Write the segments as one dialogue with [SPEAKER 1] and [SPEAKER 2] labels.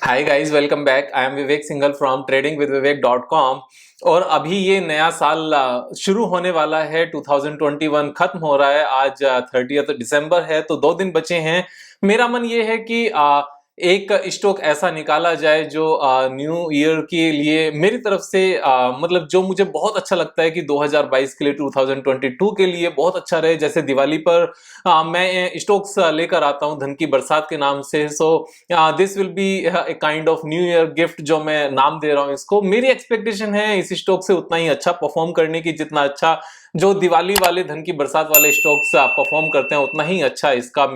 [SPEAKER 1] Hi guys, welcome back. I am Vivek Singhal from tradingwithvivek.com। और अभी ये नया साल शुरू होने वाला है। 2021 खत्म हो रहा है। आज 30 दिसंबर है, तो 2 दिन बचे हैं। मेरा मन ये है कि एक स्टॉक ऐसा निकाला जाए जो न्यू ईयर के लिए मेरी तरफ से मतलब जो मुझे बहुत अच्छा लगता है कि 2022 के लिए, 2022 के लिए बहुत अच्छा रहे। जैसे दिवाली पर मैं स्टॉक्स लेकर आता हूँ धन की बरसात के नाम से। So this will be a kind of new year gift जो मैं नाम दे रहा हूँ इसको। मेरी एक्सपेक्टेशन है इस स्टॉक से उतना ही अच्छा परफॉर्म करने की, जितना अच्छा जो दिवाली वाले धन की बरसात वाले स्टॉक्स परफॉर्म करते हैं उतना ही अच्छा इसका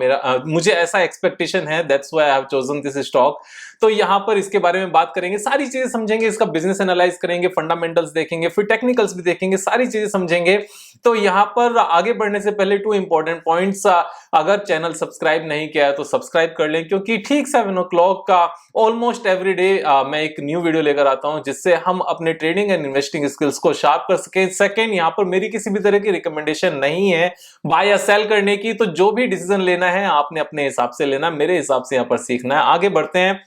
[SPEAKER 1] मुझे ऐसा एक्सपेक्टेशन है। That's why I have chosen this stock. तो यहाँ पर इसके बारे में बात करेंगे, सारी चीजें समझेंगे, इसका बिजनेस एनालाइज करेंगे, फंडामेंटल्स देखेंगे, फिर टेक्निकल्स भी देखेंगे, सारी चीजें समझेंगे। तो यहाँ पर आगे बढ़ने से पहले 2 इंपॉर्टेंट पॉइंट्स। अगर चैनल सब्सक्राइब नहीं किया है तो सब्सक्राइब कर लें, क्योंकि ठीक 7 o'clock का ऑलमोस्ट एवरी डे मैं एक न्यू वीडियो लेकर आता हूं जिससे हम अपने ट्रेडिंग एंड इन्वेस्टिंग स्किल्स को शार्प कर सके। सेकेंड, यहाँ पर मेरी किसी भी तरह की रिकमेंडेशन नहीं है बाय या सेल करने की। तो जो भी डिसीजन लेना है आपने अपने हिसाब से लेना, मेरे हिसाब से यहाँ पर सीखना है। आगे बढ़ते हैं।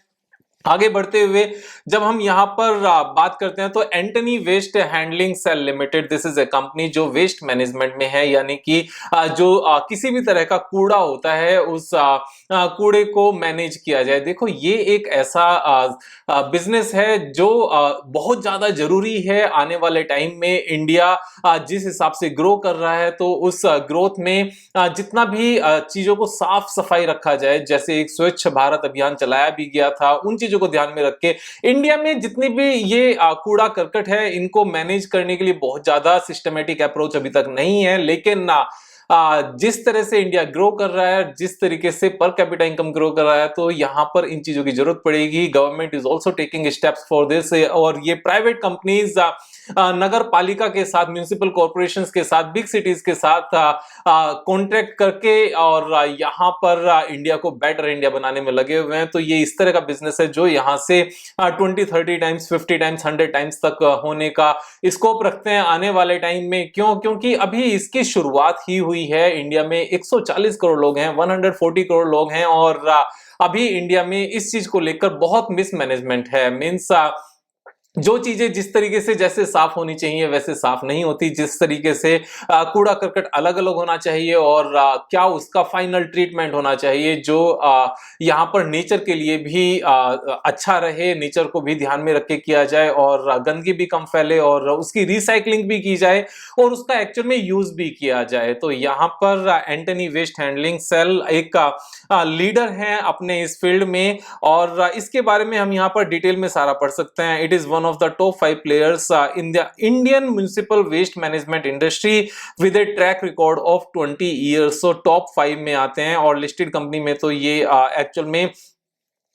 [SPEAKER 1] आगे बढ़ते हुए जब हम यहाँ पर बात करते हैं तो Antony Waste Handling Cell Limited, this is a company जो वेस्ट मैनेजमेंट में है। यानी कि जो किसी भी तरह का कूड़ा होता है उस कूड़े को मैनेज किया जाए। देखो, ये एक ऐसा बिजनेस है जो बहुत ज्यादा जरूरी है आने वाले टाइम में। इंडिया जिस हिसाब से ग्रो कर रहा है, तो उस ग्रोथ में जितना भी चीजों को साफ सफाई रखा जाए, जैसे एक स्वच्छ भारत अभियान चलाया भी गया था, उन चीजों को ध्यान में रख के इंडिया में जितनी भी ये कूड़ा करकट है इनको मैनेज करने के लिए बहुत ज्यादा सिस्टमेटिक अप्रोच अभी तक नहीं है। लेकिन जिस तरह से इंडिया ग्रो कर रहा है, जिस तरीके से पर कैपिटा इनकम ग्रो कर रहा है, तो यहां पर इन चीजों की जरूरत पड़ेगी। Government is also taking steps for this. और ये प्राइवेट कंपनीज नगर पालिका के साथ, म्यूनिसिपल कॉर्पोरेशंस के साथ, बिग सिटीज के साथ कॉन्ट्रैक्ट करके और यहां पर इंडिया को बेटर इंडिया बनाने में लगे हुए हैं। तो ये इस तरह का बिजनेस है जो यहां से 20-30 टाइम्स, 50 टाइम्स, 100 टाइम्स तक होने का स्कोप रखते हैं आने वाले टाइम में। क्यों? क्योंकि अभी इसकी शुरुआत ही हुई है। इंडिया में 140 करोड़ लोग हैं, 140 करोड़ लोग हैं, और अभी इंडिया में इस चीज को लेकर बहुत मिसमैनेजमेंट है। मीन्स जो चीजें जिस तरीके से जैसे साफ होनी चाहिए वैसे साफ नहीं होती। जिस तरीके से कूड़ा करकट अलग अलग होना चाहिए और क्या उसका फाइनल ट्रीटमेंट होना चाहिए जो यहाँ पर नेचर के लिए भी अच्छा रहे, नेचर को भी ध्यान में रख के किया जाए, और गंदगी भी कम फैले, और उसकी रिसाइकलिंग भी की जाए, और उसका एक्चुअल में यूज भी किया जाए। तो यहाँ पर एंटनी वेस्ट हैंडलिंग सेल एक लीडर है अपने इस फील्ड में, और इसके बारे में हम यहाँ पर डिटेल में सारा पढ़ सकते हैं। It is one of the top 5 players in the Indian municipal waste management industry with a track record of 20 years. So top 5 में आते हैं, और लिस्टेड कंपनी में तो ये एक्चुअल में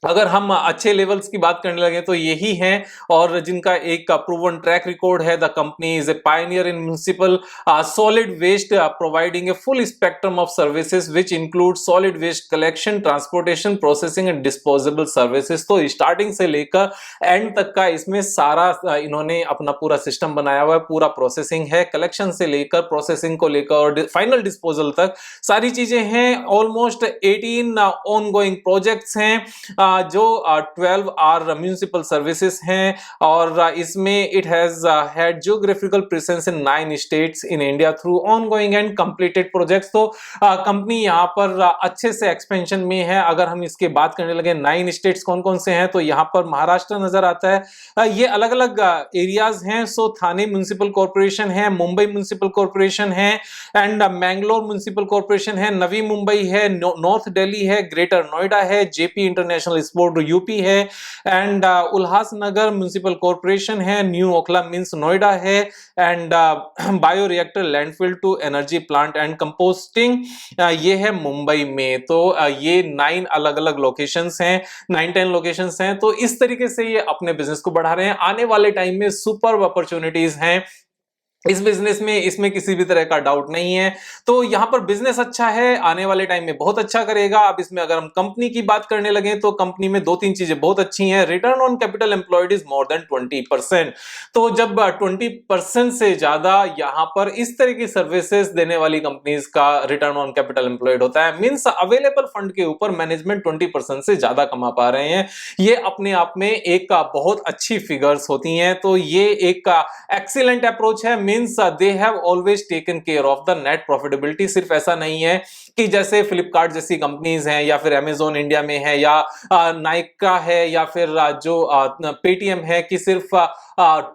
[SPEAKER 1] अगर हम अच्छे लेवल्स की बात करने लगे तो यही हैं, और जिनका एक प्रूवन ट्रैक रिकॉर्ड है। The company is a pioneer in municipal solid waste, providing a full spectrum of services which include solid waste collection, transportation, processing and disposable services. तो स्टार्टिंग से लेकर एंड तक का इसमें सारा इन्होंने अपना पूरा सिस्टम बनाया हुआ है। पूरा प्रोसेसिंग है, कलेक्शन से लेकर, प्रोसेसिंग को लेकर और फाइनल डिस्पोजल तक सारी चीजें हैं। ऑलमोस्ट 18 ऑन गोइंग प्रोजेक्ट्स हैं जो 12 आर म्युनिसिपल सर्विसेज हैं, और इसमें it has had geographical presence in 9 states in India through ongoing and completed projects. तो कंपनी यहाँ पर अच्छे से एक्सपेंशन में है। अगर हम इसके बात करने लगे 9 स्टेट्स कौन कौन से हैं, तो यहाँ पर महाराष्ट्र नजर आता है। ये अलग अलग एरियाज हैं। सो थाने म्युनिसिपल कॉर्पोरेशन है, मुंबई म्युनिसिपल कॉर्पोरेशन है, एंड मैंगलोर म्युनिसिपल कॉर्पोरेशन है, नवी मुंबई है, नॉर्थ दिल्ली है, ग्रेटर नोएडा है, जेपी इंटरनेशनल स्पोर्ट यूपी है, एंड उल्हासनगर म्युनिसिपल कॉर्पोरेशन है, न्यू ओखला मींस नोएडा है, and bio reactor landfill to energy plant and composting ये है मुंबई में। तो ये 9 अलग अलग लोकेशंस हैं, 9-10 लोकेशंस हैं। तो इस तरीके से ये अपने बिजनेस को बढ़ा रहे हैं। आने वाले टाइम में सुपर अपॉर्चुनिटीज हैं इस बिजनेस में इसमें किसी भी तरह का डाउट नहीं है। तो यहां पर बिजनेस अच्छा है, आने वाले टाइम में बहुत अच्छा करेगा। अब इसमें अगर हम कंपनी की बात करने लगे तो कंपनी में दो तीन चीजें बहुत अच्छी हैं। Return on capital employed is more than 20%। तो जब 20% से ज्यादा यहां पर इस तरह की सर्विसेज देने वाली कंपनीज का रिटर्न ऑन कैपिटल एम्प्लॉयड होता है, मींस अवेलेबल फंड के ऊपर मैनेजमेंट 20% से ज्यादा कमा पा रहे हैं। ये अपने आप में एक बहुत अच्छी फिगर्स होती हैं। तो ये एक एक्सीलेंट अप्रोच है। Means they have always taken care of the net profitability. सिर्फ ऐसा नहीं है कि जैसे फ्लिपकार्ट जैसी कंपनीज हैं या फिर अमेजोन इंडिया में है या नाइका है या फिर जो पेटीएम है कि सिर्फ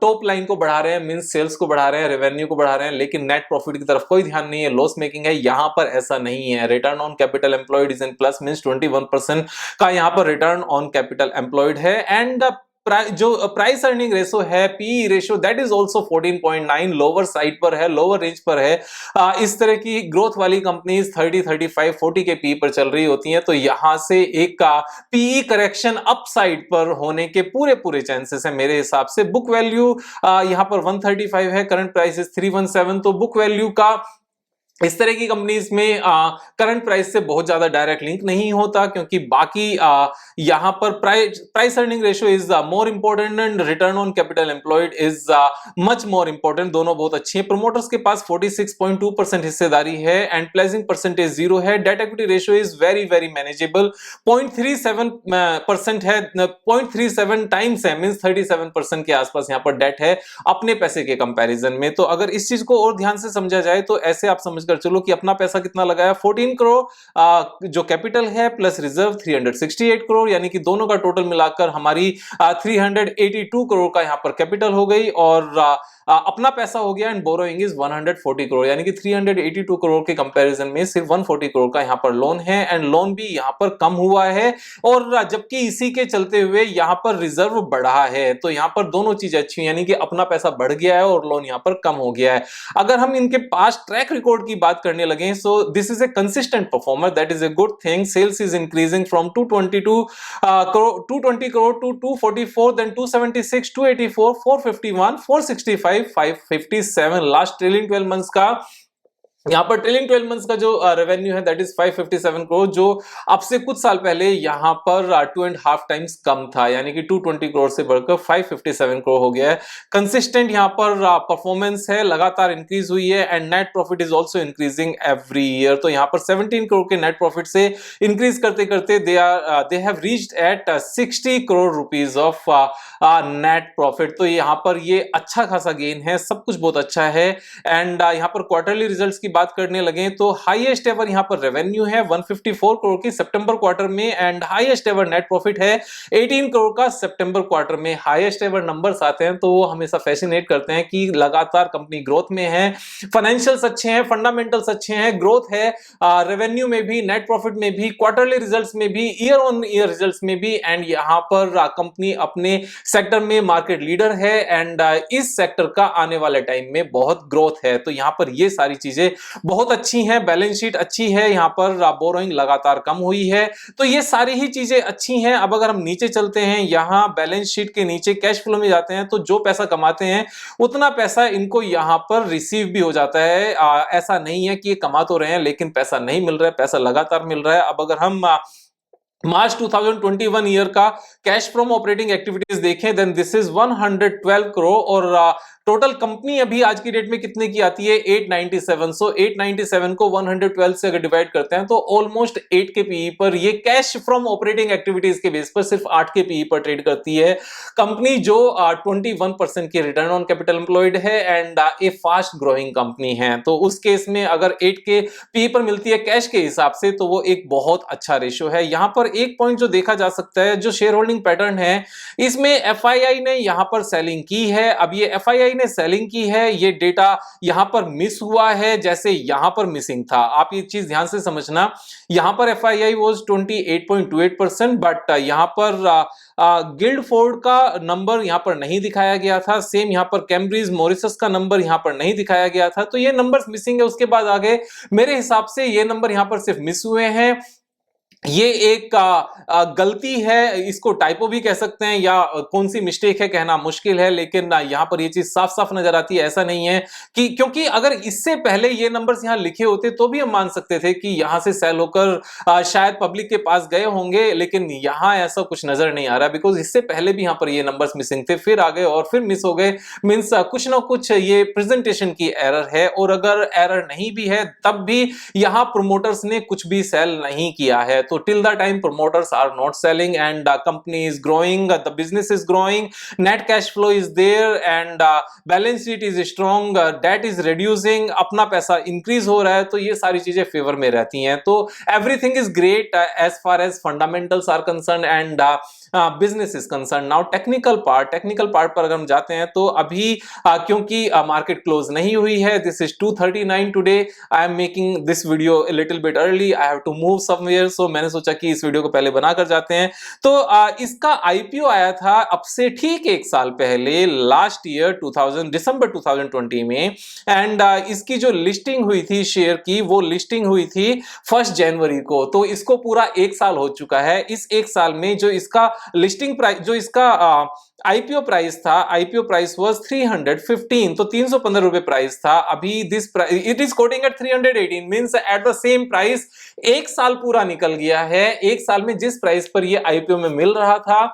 [SPEAKER 1] टॉप लाइन को बढ़ा रहे हैं, मींस सेल्स को बढ़ा रहे हैं, रेवेन्यू को बढ़ा रहे हैं, लेकिन नेट प्रॉफिट की तरफ कोई ध्यान नहीं है, लॉस मेकिंग है। यहां पर ऐसा नहीं है। Return on capital employed is in plus, means 21% का यहां पर रिटर्न ऑन कैपिटल एम्प्लॉयड है। एंड जो प्राइस अर्निंग रेशो है, P ratio, that is also 14.9, lower side पर है, लोअर रेंज पर है। इस तरह की ग्रोथ वाली कंपनीज 30, 35, 40 के पी पर चल रही होती हैं। तो यहां से एक पीई करेक्शन अप साइड पर होने के पूरे पूरे चांसेस है मेरे हिसाब से। बुक वैल्यू यहां पर 135 है, करंट प्राइस इज 317। तो बुक वैल्यू का इस तरह की कंपनीज में करंट प्राइस से बहुत ज्यादा डायरेक्ट लिंक नहीं होता, क्योंकि बाकी यहां पर price earning ratio is more important and return on capital employed is much more important. दोनों बहुत अच्छी है। प्रोमोटर्स के पास 46.2% हिस्सेदारी है एंड प्लेजिंग परसेंटेज 0 है। Debt equity ratio is very very manageable, 0.37% है, 0.37 टाइम्स है, मींस 37% के आसपास यहां पर डेट है अपने पैसे के कंपैरिजन में। तो अगर इस चीज को और ध्यान से समझा जाए तो ऐसे आप समझ कर चलो कि अपना पैसा कितना लगाया, 14 करोड़ जो कैपिटल है प्लस रिजर्व 368 करोड़, यानी कि दोनों का टोटल मिलाकर हमारी 382 करोड़ का यहां पर कैपिटल हो गई। और अपना पैसा हो गया एंड बोरोइंग इज 140 करोड़, यानी कि 382 करोड़ के कंपैरिजन में सिर्फ 140 करोड़ का यहां पर लोन है एंड लोन भी यहां पर कम हुआ है। और जबकि इसी के चलते हुए यहां पर रिजर्व बढ़ा है। तो यहां पर दोनों चीजें अच्छी, यानी कि अपना पैसा बढ़ गया है और लोन यहां पर कम हो गया है। अगर हम इनके पास्ट ट्रैक रिकॉर्ड की बात करने लगे, so this is a consistent performer, that is a good thing. Sales is increasing from 220 crore to 244, then 276, 284, 451, 465, 557 last trailing 12 months का। यहां पर ट्रेलिंग 12 मंथ्स का जो रेवेन्यू है दैट इज 557 करोड़, जो अब से कुछ साल पहले यहां पर 2.5 टाइम्स कम था, यानी कि 220 करोड़ से बढ़कर 557 करोड़ हो गया है। कंसिस्टेंट यहां पर परफॉर्मेंस है, लगातार इंक्रीज हुई है and net profit is also increasing every year. तो यहां पर 17 करोड़ के नेट प्रॉफिट से इंक्रीज करते करते they have reached eight 60 crore rupees of net profit. तो यहां पर ये अच्छा खासा गेन है, सब कुछ बहुत अच्छा है। एंड यहां पर क्वार्टरली रिजल्ट्स की बात करने लगे तो हाईएस्ट एवर यहां पर रेवेन्यू है 154 करोड़ की सितंबर क्वार्टर में and highest ever net profit है 18 करोड़ का सितंबर क्वार्टर में। हाईएस्ट एवर नंबर्स आते हैं तो वो हमेशा फैसिनेट करते हैं कि लगातार कंपनी ग्रोथ में है, फाइनेंशियल्स अच्छे हैं, फंडामेंटल्स अच्छे हैं, ग्रोथ है रेवेन्यू में भी, नेट प्रॉफिट में भी, क्वार्टरली रिजल्ट्स में भी, ईयर ऑन ईयर रिजल्ट्स में भी। एंड यहां पर कंपनी अपने सेक्टर में मार्केट लीडर है एंड इस सेक्टर का आने वाले टाइम में बहुत ग्रोथ है। तो यहां पर ये सारी चीजें बहुत अच्छी हैं। बैलेंस शीट अच्छी है, यहां पर बोरोइंग लगातार कम हुई है। तो ये सारी ही चीजें अच्छी हैं। अब अगर हम नीचे चलते हैं, यहां बैलेंस शीट के नीचे कैश फ्लो में जाते हैं तो जो पैसा कमाते हैं उतना पैसा इनको यहां पर रिसीव भी हो जाता है। ऐसा नहीं है कि ये कमा तो रहे हैं लेकिन पैसा नहीं मिल रहा है, पैसा लगातार मिल रहा है। अब अगर हम मार्च 2021 ईयर का कैश फ्रॉम ऑपरेटिंग एक्टिविटीज देखें देन दिस इज 112 करोड़ और टोटल कंपनी अभी आज की डेट में कितने की आती है 897। सो 897 को 112 से अगर डिवाइड करते हैं तो ऑलमोस्ट 8 के पीई पर ये कैश फ्रॉम ऑपरेटिंग एक्टिविटीज के बेस पर सिर्फ 8 के पीई पर ट्रेड करती है कंपनी, जो 21% की रिटर्न ऑन कैपिटल एम्प्लॉयड है and A fast growing company है। तो उस केस में अगर 8 के पीई पर मिलती है कैश के हिसाब से तो वो एक बहुत अच्छा रेशियो है। यहां पर एक पॉइंट जो देखा जा सकता है, जो शेयर होल्डिंग पैटर्न है, इसमें एफआईआई ने यहां पर सेलिंग की है। अब ये एफआईआई ने सेलिंग की है, ये डेटा यहां पर मिस हुआ है, जैसे यहां पर मिसिंग था। आप ये चीज ध्यान से समझना, यहां पर एफआईआई वाज 28.28%, बट यहां पर गिल्डफोर्ड का नंबर यहां पर नहीं दिखाया गया था। सेम यहां पर कैम्ब्रिज मॉरिसस का नंबर यहां पर नहीं दिखाया गया था। तो ये नंबर्स मिसिंग है। उसके बाद आगे मेरे हिसाब से ये नंबर यहां पर सिर्फ मिस हुए हैं। ये एक गलती है, इसको टाइपो भी कह सकते हैं या कौन सी मिस्टेक है कहना मुश्किल है, लेकिन यहां पर ये चीज साफ साफ नजर आती है। ऐसा नहीं है कि क्योंकि अगर इससे पहले ये नंबर्स यहां लिखे होते तो भी हम मान सकते थे कि यहां से सेल होकर शायद पब्लिक के पास गए होंगे, लेकिन यहां ऐसा कुछ नजर नहीं आ रहा, बिकॉज इससे पहले भी यहां पर ये नंबर्स मिसिंग थे, फिर आ गए और फिर मिस हो गए। मीन्स कुछ ना कुछ ये प्रेजेंटेशन की एरर है, और अगर एरर नहीं भी है तब भी यहां प्रोमोटर्स ने कुछ भी सेल नहीं किया है। तो till the time promoters are not selling and company is growing, the business is growing, net cash flow is there and balance sheet is strong, debt is reducing, अपना पैसा increase हो रहा है, तो ये सारी चीजें फेवर में रहती हैं। तो everything is great as far as fundamentals are concerned and business is concern. Now technical part पर अगर हम जाते हैं तो अभी क्योंकि मार्केट क्लोज नहीं हुई है, this is 2:39 today, I am making this video a little bit early, I have to move somewhere, so मैंने सोचा कि इस वीडियो को पहले बनाकर जाते हैं। तो इसका आईपीओ आया था अब से ठीक एक साल पहले, लास्ट ईयर 2000 दिसंबर 2020 में, एंड इसकी जो लिस्टिंग हुई थी शेयर की, वो लिस्टिंग हुई थी 1 जनवरी को। तो इसको पूरा एक साल हो चुका है। इस एक साल में जो इसका लिस्टिंग प्राइस, जो इसका आईपीओ प्राइस था, आईपीओ प्राइस वाज 315, तो 315 रुपए प्राइस था। अभी this it is quoting at 318, means at the same price. एक साल पूरा निकल गया है, एक साल में जिस प्राइस पर ये आईपीओ में मिल रहा था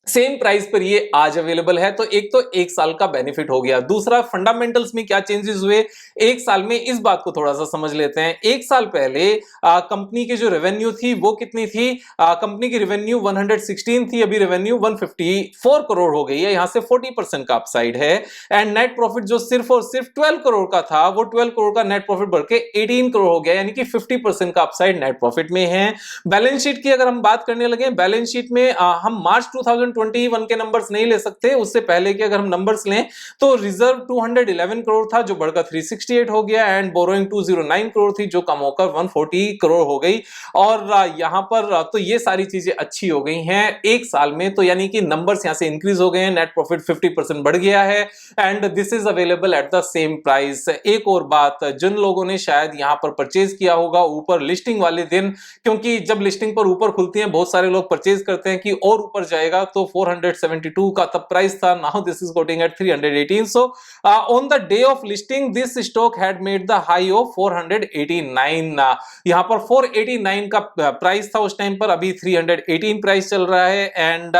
[SPEAKER 1] सेम प्राइस पर ये आज अवेलेबल है। तो एक साल का बेनिफिट हो गया। दूसरा, फंडामेंटल्स में क्या चेंजेस हुए एक साल में, इस बात को थोड़ा सा समझ लेते हैं। एक साल पहले कंपनी की जो रेवेन्यू थी वो कितनी थी? कंपनी की रेवेन्यू 116 थी, अभी रेवेन्यू 154 करोड़ हो गई है, यहां से 40% का अपसाइड है। एंड नेट प्रॉफिट जो सिर्फ और सिर्फ 12 करोड़ का था, वो 12 करोड़ का नेट प्रॉफिट बढ़ के 18 करोड़ हो गया, यानी कि 50% का अपसाइड नेट प्रॉफिट में है। बैलेंस शीट की अगर हम बात करने लगे, बैलेंस शीट में हम मार्च 2021 के नंबर्स नहीं ले सकते, उससे पहले के अगर हम नंबर्स लें तो रिजर्व 211 करोड़ था जो बढ़कर 368 हो गया, एंड बोरोइंग 209 करोड़ थी जो कम होकर 140 करोड़ हो गई। और यहां पर तो ये सारी चीजें अच्छी हो गई हैं एक साल में, तो यानी कि नंबर्स यहां से इंक्रीज हो गए हैं, नेट प्रॉफिट 50% बढ़ गया है, and this is available at the same price. एक और बात, जिन लोगों ने शायद यहां पर परचेज किया होगा ऊपर लिस्टिंग वाले दिन, क्योंकि जब लिस्टिंग पर ऊपर खुलती है बहुत सारे लोग परचेज करते हैं कि और ऊपर जाएगा, तो 472 का तब प्राइस था, now this is quoting at 318। So on the day of listing this stock had made the high of 489। यहां पर 489 का प्राइस था उस टाइम पर, अभी 318 प्राइस चल रहा है। एंड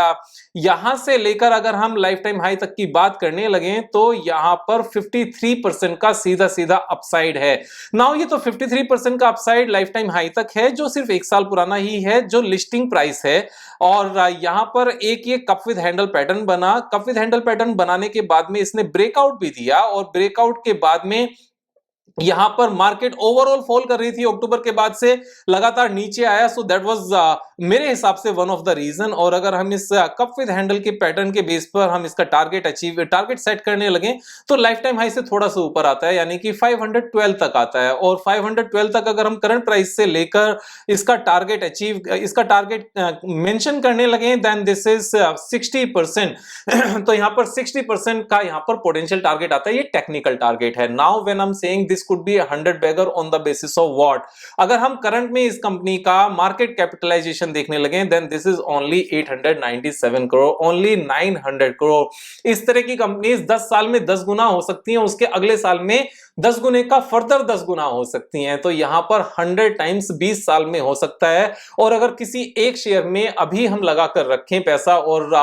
[SPEAKER 1] यहां से लेकर अगर हम लाइफ टाइम हाई तक की बात करने लगे तो यहां पर 53% का सीधा सीधा अपसाइड है। नाउ ये तो 53% का अपसाइड लाइफ टाइम हाई तक है, जो सिर्फ एक साल पुराना ही है, जो लिस्टिंग प्राइस है। और यहां पर एक ये कप विद हैंडल पैटर्न बना, कप विद हैंडल पैटर्न बनाने के बाद में इसने ब्रेकआउट भी दिया, और ब्रेकआउट के बाद में यहां पर मार्केट ओवरऑल फॉल कर रही थी, अक्टूबर के बाद से लगातार नीचे आया। सो दैट वाज मेरे हिसाब से वन ऑफ द रीजन। और अगर हम इस कप विद हैंडल के पैटर्न के बेस पर हम इसका टारगेट सेट करने लगे तो लाइफ टाइम हाई से थोड़ा सा ऊपर आता है, यानी कि 512 तक आता है। और 512 तक अगर हम करंट प्राइस से लेकर इसका टारगेट मेंशन करने लगे, देन दिस इज 60%। तो यहां पर 60% का यहां पर पोटेंशियल टारगेट आता है, ये टेक्निकल टारगेट है। Now when I am saying this could be 100 bagger on the basis of what, अगर हम करंट में इस कंपनी का मार्केट कैपिटलाइजेशन देखने लगे, then this is only 897 crore, only 900 crore. इस तरह की कंपनीज 10 साल में 10 गुना हो सकती हैं, उसके अगले साल में 10 गुने का फर्दर 10 गुना हो सकती हैं। तो यहां पर 100 टाइम्स 20 साल में हो सकता है। और अगर किसी एक शेयर में अभी हम लगा कर रखें पैसा, और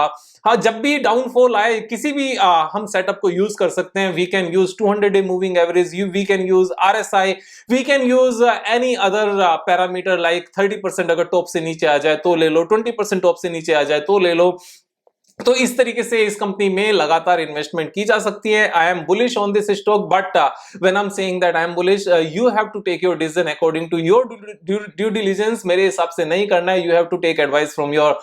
[SPEAKER 1] हाँ, जब भी डाउनफॉल आए किसी भी हम सेटअप को यूज कर सकते हैं। We can use 200 day moving average, we can use RSI, we can use any other parameter like 30% अगर टॉप से नीचे आ जाए तो ले लो, 20% टॉप से नीचे आ जाए तो ले लो। तो इस तरीके से इस कंपनी में लगातार इन्वेस्टमेंट की जा सकती है। I am bullish on this stock, but when I am saying that I am bullish, you have to take your decision according to your due diligence. मेरे हिसाब से नहीं करना है, you have to take advice from your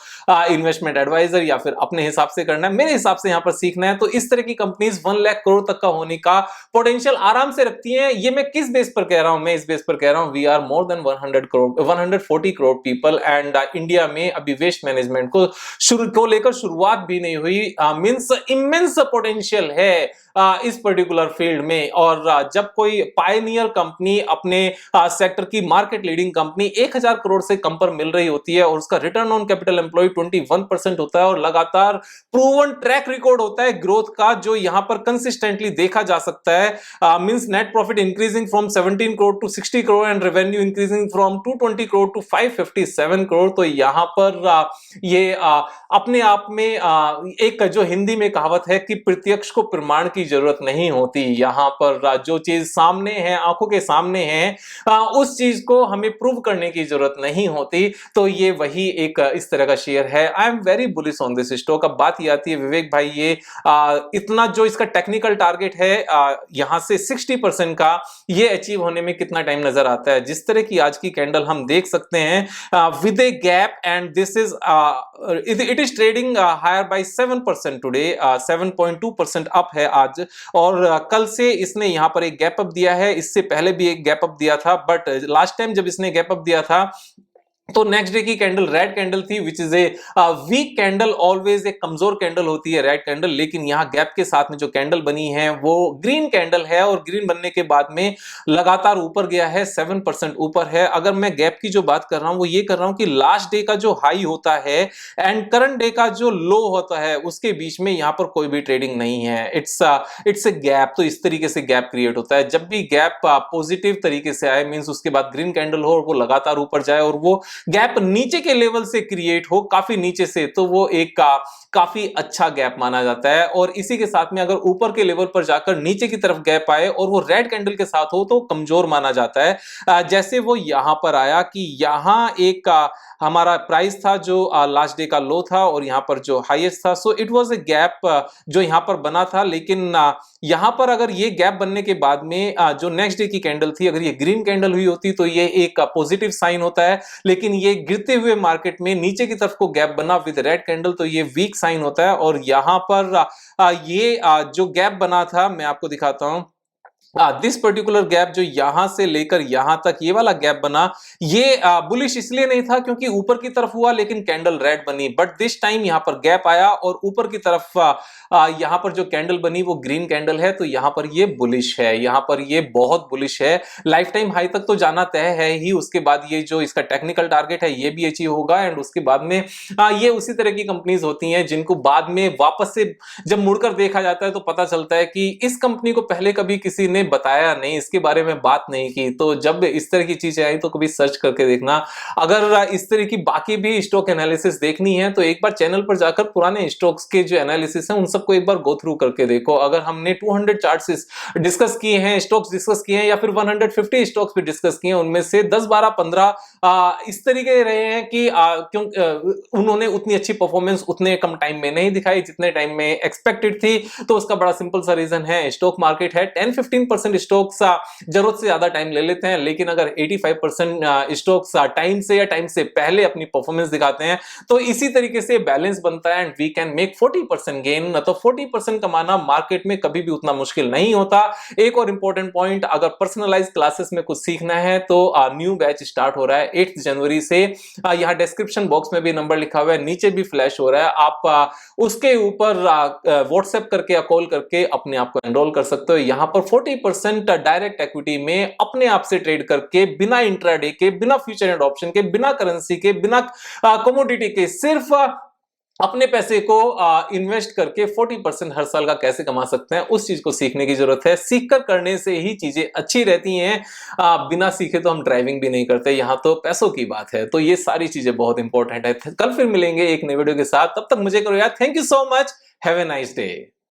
[SPEAKER 1] investment adviser, या फिर अपने हिसाब से करना है। मेरे हिसाब से यहाँ पर सीखना है। तो इस तरह की कंपनीज 1 लाख करोड़ तक का होने का पोटेंशियल आराम से रखती हैं। ये मैं किस बेस पर कह रहा हूं? मैं इस बेस पर कह रहा हूं, we are more than 140 crore people, and India में अभी वेस्ट मैनेजमेंट को लेकर शुरुआत भी नहीं हुई। मींस इमेंस पोटेंशियल है इस पर्टिकुलर फील्ड में। और जब कोई पायनियर कंपनी अपने सेक्टर की मार्केट लीडिंग कंपनी 1000 करोड़ से कम पर मिल रही होती है और उसका रिटर्न ऑन कैपिटल एम्प्लॉय 21% होता है और लगातार प्रूवन ट्रैक रिकॉर्ड होता है ग्रोथ का, जो यहां पर कंसिस्टेंटली देखा जा सकता है, means net profit increasing from 17 crore to 60 crore and revenue increasing from 220 crore to 557 crore. तो यहां पर ये अपने आप में एक जो हिंदी में कहावत है कि प्रत्यक्ष को प्रमाण की जरूरत नहीं होती, यहां पर जो चीज सामने है, आंखों के सामने है, उस चीज को हमें प्रूव करने की जरूरत नहीं होती। तो ये वही एक इस तरह का शेयर है। I am very bullish on this stock. अब बात ये आती है विवेक भाई, ये इतना जो इसका टेक्निकल टारगेट है यहां से 60% का, ये अचीव होने में कितना टाइम नजर आता है? जिस तरह की आज की कैंडल हम देख सकते हैं with a gap, and this is it is trading higher by 7% today, 7.2% up है आज। और कल से इसने यहां पर एक गैप अप दिया है, इससे पहले भी एक गैप अप दिया था, बट लास्ट टाइम जब इसने गैप अप दिया था तो नेक्स्ट डे की कैंडल रेड कैंडल थी, which is a weak candle. Always एक कमजोर कैंडल होती है रेड कैंडल, लेकिन यहां गैप के साथ में जो कैंडल बनी है वो ग्रीन कैंडल है और ग्रीन बनने के बाद में लगातार ऊपर गया है, 7% ऊपर है। अगर मैं गैप की जो बात कर रहा हूं वो ये कर रहा हूं कि लास्ट डे का जो हाई होता है एंड करंट डे का जो लो होता है उसके बीच में यहां पर कोई भी ट्रेडिंग नहीं है, इट्स ए गैप। तो इस तरीके से गैप क्रिएट होता है। जब भी गैप पॉजिटिव तरीके से आए, मींस उसके बाद ग्रीन कैंडल हो और वो लगातार ऊपर जाए और वो गैप नीचे के लेवल से क्रिएट हो, काफी नीचे से, तो वो एक काफी अच्छा गैप माना जाता है। और इसी के साथ में अगर ऊपर के लेवल पर जाकर नीचे की तरफ गैप आए और वो रेड कैंडल के साथ हो तो कमजोर माना जाता है। जैसे वो यहां पर आया कि यहां एक हमारा प्राइस था जो लास्ट डे का लो था और यहां पर जो हाईएस्ट था, so it was a gap जो यहां पर बना था। लेकिन यहां पर अगर ये गैप बनने के बाद में जो नेक्स्ट डे की कैंडल थी, अगर ये ग्रीन कैंडल हुई होती तो ये एक पॉजिटिव साइन होता है, लेकिन ये गिरते हुए मार्केट में नीचे की तरफ को गैप बना विद रेड कैंडल, तो ये वीक साइन होता है। और यहां पर ये जो गैप बना था मैं आपको दिखाता हूं, दिस पर्टिकुलर गैप जो यहां से लेकर यहां तक ये वाला गैप बना, ये बुलिश इसलिए नहीं था क्योंकि ऊपर की तरफ हुआ लेकिन कैंडल रेड बनी, बट दिस टाइम यहां पर गैप आया और ऊपर की तरफ यहां पर जो कैंडल बनी वो ग्रीन कैंडल है, तो यहां पर ये बुलिश है, यहां पर ये बहुत बुलिश है। लाइफ टाइम हाई तक तो जाना तय है ही, उसके बाद ये जो इसका टेक्निकल टारगेट है ये भी अचीव होगा। एंड उसके बाद में ये उसी तरह की कंपनीज होती हैं जिनको बाद में वापस से जब मुड़कर देखा जाता है तो पता चलता है कि इस कंपनी को पहले कभी किसी ने बताया नहीं, इसके बारे में बात नहीं की। तो जब इस तरह की चीजें आई तो कभी सर्च करके देखना। अगर इस तरह की बाकी भी स्टॉक एनालिसिस देखनी है तो एक बार चैनल पर जाकर पुराने स्टॉक्स के जो एनालिसिस हैं उन सबको एक बार गो थ्रू करके देखो। अगर हमने 200 चार्ट्स डिस्कस किए हैं, स्टॉक्स डिस्कस किए हैं, या फिर 150 स्टॉक्स भी डिस्कस किए हैं, उनमें से 10, 12, 15 इस तरीके रहे हैं कि क्यों उन्होंने उतनी अच्छी परफॉर्मेंस उतने कम टाइम में नहीं दिखाई जितने टाइम में एक्सपेक्टेड थी। तो उसका बड़ा सिंपल सा रीजन है, स्टॉक मार्केट है, 10-15% स्टॉक्स जरूरत से ज्यादा टाइम ले लेते हैं, लेकिन अगर 85% स्टॉक्स टाइम से या टाइम से पहले अपनी परफॉर्मेंस दिखाते हैं तो इसी तरीके से बैलेंस बनता है and we can make 40% gain. तो 40% कमाना मार्केट में कभी भी उतना मुश्किल नहीं होता। एक और इंपॉर्टेंट पॉइंट, अगर पर्सनलाइज क्लासेस में कुछ सीखना है तो न्यू बैच स्टार्ट हो रहा है 8 जनवरी से। यहां डिस्क्रिप्शन बॉक्स में भी नंबर लिखा हुआ है, नीचे भी फ्लैश हो रहा है, आप उसके ऊपर व्हाट्सएप करके या कॉल करके अपने आप को एनरोल कर सकते हो। यहां पर 40% डायरेक्ट इक्विटी में अपने आप से ट्रेड करके, बिना इंट्राडे के, बिना फ्यूचर एंड ऑप्शन के, बिना करेंसी के, बिना कमोडिटी के, सिर्फ अपने पैसे को इन्वेस्ट करके 40% हर साल का कैसे कमा सकते हैं, उस चीज को सीखने की जरूरत है। सीखकर करने से ही चीजें अच्छी रहती हैं, बिना सीखे तो हम ड्राइविंग भी नहीं करते, यहां तो पैसों की बात है। तो ये सारी चीजें बहुत इंपॉर्टेंट है। कल फिर मिलेंगे एक नए वीडियो के साथ, तब तक मुझे करो यार, thank you so much, have a nice day.